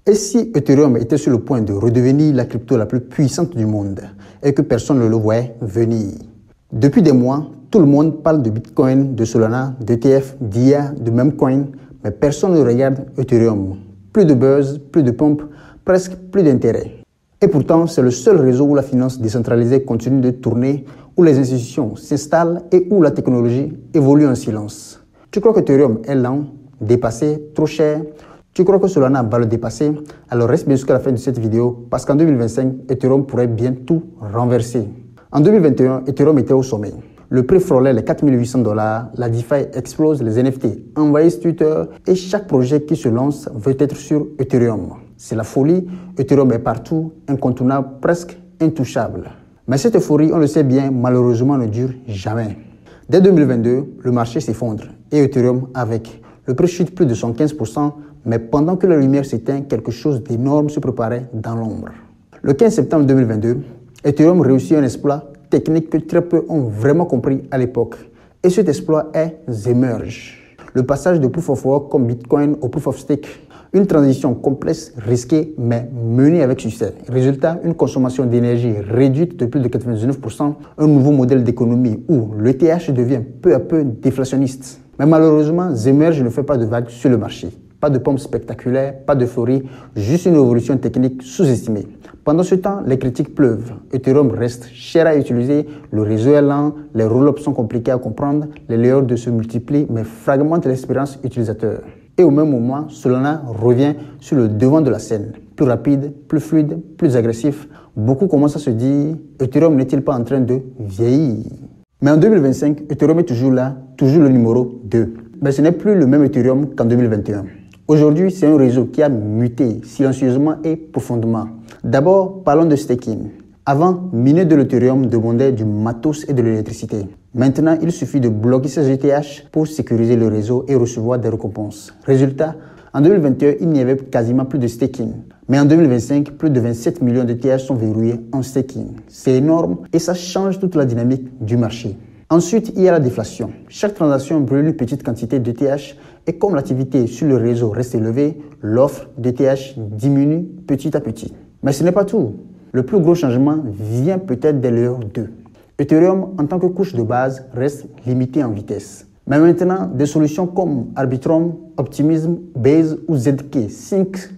Et si Ethereum était sur le point de redevenir la crypto la plus puissante du monde et que personne ne le voyait venir? Depuis des mois, tout le monde parle de Bitcoin, de Solana, d'ETF, d'IA, de Memecoin, mais personne ne regarde Ethereum. Plus de buzz, plus de pompe, presque plus d'intérêt. Et pourtant, c'est le seul réseau où la finance décentralisée continue de tourner, où les institutions s'installent et où la technologie évolue en silence. Tu crois que Ethereum est lent, dépassé, trop cher? Tu crois que Solana va le dépasser? Alors reste bien jusqu'à la fin de cette vidéo parce qu'en 2025, Ethereum pourrait bien tout renverser. En 2021, Ethereum était au sommet. Le prix frôlait les 4800 $, la DeFi explose, les NFT envahissent Twitter et chaque projet qui se lance veut être sur Ethereum. C'est la folie, Ethereum est partout, incontournable, presque intouchable. Mais cette euphorie, on le sait bien, malheureusement ne dure jamais. Dès 2022, le marché s'effondre et Ethereum avec. Le prix chute plus de 115%, mais pendant que la lumière s'éteint, quelque chose d'énorme se préparait dans l'ombre. Le 15 septembre 2022, Ethereum réussit un exploit technique que très peu ont vraiment compris à l'époque. Et cet exploit est Zmerge. Le passage de Proof of Work comme Bitcoin au Proof of Stake. Une transition complexe, risquée, mais menée avec succès. Résultat, une consommation d'énergie réduite de plus de 99%, un nouveau modèle d'économie où l'ETH devient peu à peu déflationniste. Mais malheureusement, Zmerge ne fait pas de vagues sur le marché. Pas de pompe spectaculaire, pas d'euphorie, juste une évolution technique sous-estimée. Pendant ce temps, les critiques pleuvent. Ethereum reste cher à utiliser, le réseau est lent, les roll-ups sont compliqués à comprendre, les layers se multiplient mais fragmentent l'expérience utilisateur. Et au même moment, Solana revient sur le devant de la scène. Plus rapide, plus fluide, plus agressif. Beaucoup commencent à se dire, Ethereum n'est-il pas en train de vieillir? Mais en 2025, Ethereum est toujours là, toujours le numéro 2. Mais ce n'est plus le même Ethereum qu'en 2021. Aujourd'hui, c'est un réseau qui a muté silencieusement et profondément. D'abord, parlons de staking. Avant, miner de l'Ethereum demandait du matos et de l'électricité. Maintenant, il suffit de bloquer ses ETH pour sécuriser le réseau et recevoir des récompenses. Résultat, en 2021, il n'y avait quasiment plus de staking. Mais en 2025, plus de 27 millions d'ETH sont verrouillés en staking. C'est énorme et ça change toute la dynamique du marché. Ensuite, il y a la déflation. Chaque transaction brûle une petite quantité d'ETH et comme l'activité sur le réseau reste élevée, l'offre d'ETH diminue petit à petit. Mais ce n'est pas tout. Le plus gros changement vient peut-être des layers 2. Ethereum, en tant que couche de base, reste limité en vitesse. Mais maintenant, des solutions comme Arbitrum, Optimism, Base ou ZK Sync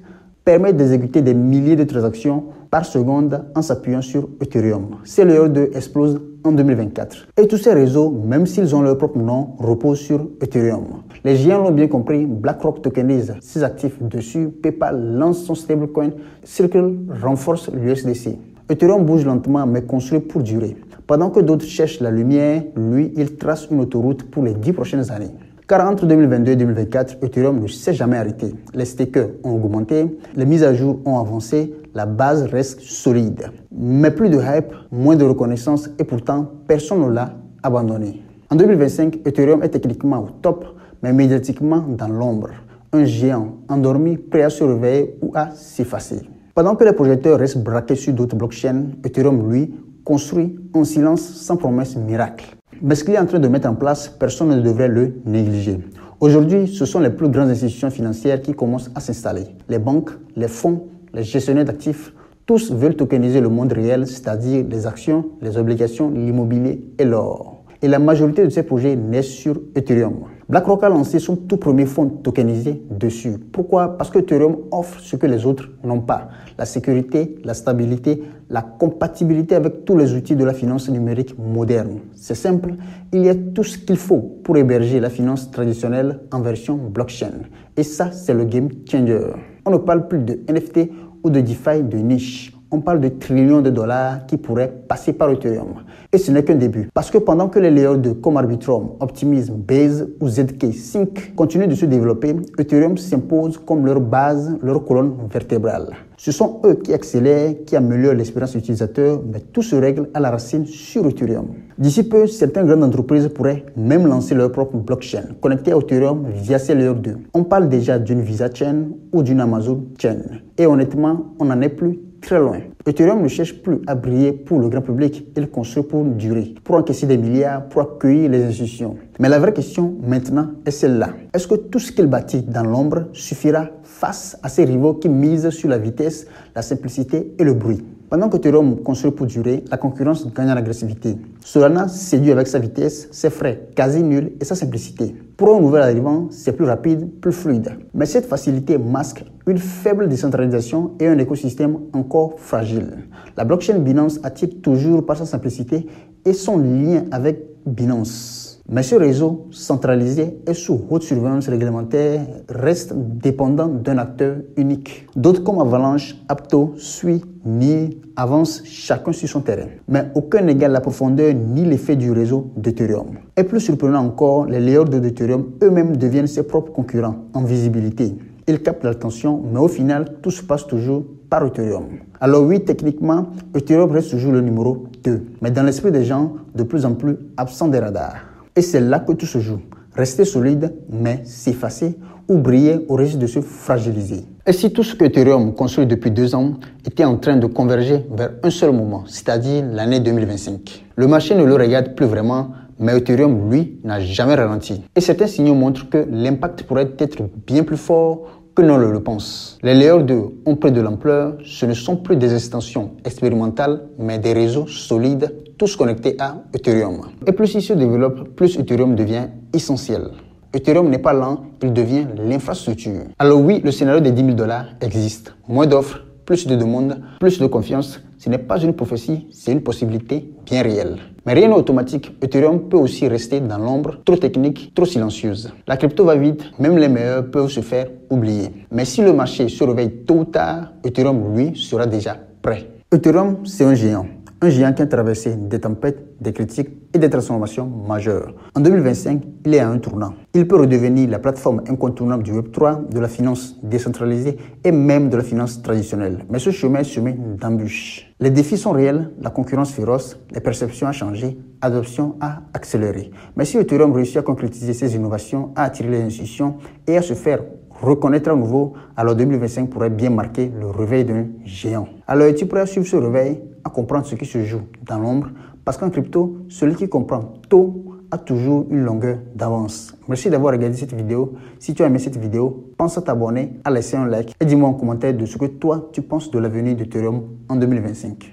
permettent d'exécuter des milliers de transactions par seconde en s'appuyant sur Ethereum. Ces layers 2 explosent en 2024. Et tous ces réseaux, même s'ils ont leur propre nom, reposent sur Ethereum. Les géants l'ont bien compris, BlackRock tokenise ses actifs dessus, PayPal lance son stablecoin, Circle renforce l'USDC. Ethereum bouge lentement mais construit pour durer. Pendant que d'autres cherchent la lumière, lui, il trace une autoroute pour les 10 prochaines années. Car entre 2022 et 2024, Ethereum ne s'est jamais arrêté. Les stakers ont augmenté, les mises à jour ont avancé, la base reste solide. Mais plus de hype, moins de reconnaissance et pourtant, personne ne l'a abandonné. En 2025, Ethereum est techniquement au top, mais médiatiquement dans l'ombre. Un géant endormi, prêt à se réveiller ou à s'effacer. Pendant que les projecteurs restent braqués sur d'autres blockchains, Ethereum, lui, construit en silence sans promesse miracle. Mais ce qu'il est en train de mettre en place, personne ne devrait le négliger. Aujourd'hui, ce sont les plus grandes institutions financières qui commencent à s'installer. Les banques, les fonds, les gestionnaires d'actifs, tous veulent tokeniser le monde réel, c'est-à-dire les actions, les obligations, l'immobilier et l'or. Et la majorité de ces projets naissent sur Ethereum. BlackRock a lancé son tout premier fonds tokenisé dessus. Pourquoi? Parce que Ethereum offre ce que les autres n'ont pas. La sécurité, la stabilité, la compatibilité avec tous les outils de la finance numérique moderne. C'est simple, il y a tout ce qu'il faut pour héberger la finance traditionnelle en version blockchain. Et ça, c'est le game changer. On ne parle plus de NFT ou de DeFi de niche. On parle de trillions de dollars qui pourraient passer par Ethereum. Et ce n'est qu'un début. Parce que pendant que les layers de comme Arbitrum, Optimism, Base ou ZK Sync continuent de se développer, Ethereum s'impose comme leur base, leur colonne vertébrale. Ce sont eux qui accélèrent, qui améliorent l'expérience utilisateur, mais tout se règle à la racine sur Ethereum. D'ici peu, certaines grandes entreprises pourraient même lancer leur propre blockchain, connectée à Ethereum via ces layers 2. On parle déjà d'une Visa Chain ou d'une Amazon Chain. Et honnêtement, on n'en est plus très loin. Ethereum ne cherche plus à briller pour le grand public, il construit pour durer, pour encaisser des milliards, pour accueillir les institutions. Mais la vraie question maintenant est celle-là. Est-ce que tout ce qu'il bâtit dans l'ombre suffira face à ses rivaux qui misent sur la vitesse, la simplicité et le bruit? Pendant que Ethereum construit pour durer, la concurrence gagne en agressivité. Solana séduit avec sa vitesse, ses frais quasi nuls et sa simplicité. Pour un nouvel arrivant, c'est plus rapide, plus fluide. Mais cette facilité masque une faible décentralisation et un écosystème encore fragile. La blockchain Binance attire toujours par sa simplicité et son lien avec Binance. Mais ce réseau centralisé et sous haute surveillance réglementaire reste dépendant d'un acteur unique. D'autres comme Avalanche, Apto, Sui, NIR avancent chacun sur son terrain. Mais aucun n'égale la profondeur ni l'effet du réseau d'Ethereum. Et plus surprenant encore, les layers d'Ethereum eux-mêmes deviennent ses propres concurrents en visibilité. Ils captent l'attention, mais au final, tout se passe toujours par Ethereum. Alors oui, techniquement, Ethereum reste toujours le numéro 2. Mais dans l'esprit des gens, de plus en plus absent des radars. Et c'est là que tout se joue. Rester solide, mais s'effacer ou briller au risque de se fragiliser. Et si tout ce que Ethereum construit depuis 2 ans était en train de converger vers un seul moment, c'est-à-dire l'année 2025? Le marché ne le regarde plus vraiment, mais Ethereum, lui, n'a jamais ralenti. Et certains signaux montrent que l'impact pourrait être bien plus fort que l'on le pense. Les layers 2 ont pris de l'ampleur, ce ne sont plus des extensions expérimentales, mais des réseaux solides, tous connectés à Ethereum. Et plus il se développe, plus Ethereum devient essentiel. Ethereum n'est pas lent, il devient l'infrastructure. Alors oui, le scénario des 10 000 $ existe. Moins d'offres, plus de demandes, plus de confiance. Ce n'est pas une prophétie, c'est une possibilité bien réelle. Mais rien n'est automatique. Ethereum peut aussi rester dans l'ombre, trop technique, trop silencieuse. La crypto va vite, même les meilleurs peuvent se faire oublier. Mais si le marché se réveille tôt ou tard, Ethereum, lui, sera déjà prêt. Ethereum, c'est un géant. Un géant qui a traversé des tempêtes, des critiques et des transformations majeures. En 2025, il est à un tournant. Il peut redevenir la plateforme incontournable du Web3, de la finance décentralisée et même de la finance traditionnelle. Mais ce chemin est semé d'embûches. Les défis sont réels, la concurrence féroce, les perceptions ont changé, l'adoption a accéléré. Mais si Ethereum réussit à concrétiser ses innovations, à attirer les institutions et à se faire reconnaître à nouveau, alors 2025 pourrait bien marquer le réveil d'un géant. Alors es-tu prêt à suivre ce réveil, à comprendre ce qui se joue dans l'ombre? Parce qu'en crypto, celui qui comprend tôt a toujours une longueur d'avance. Merci d'avoir regardé cette vidéo. Si tu as aimé cette vidéo, pense à t'abonner, à laisser un like et dis-moi en commentaire de ce que toi tu penses de l'avenir d'Ethereum en 2025.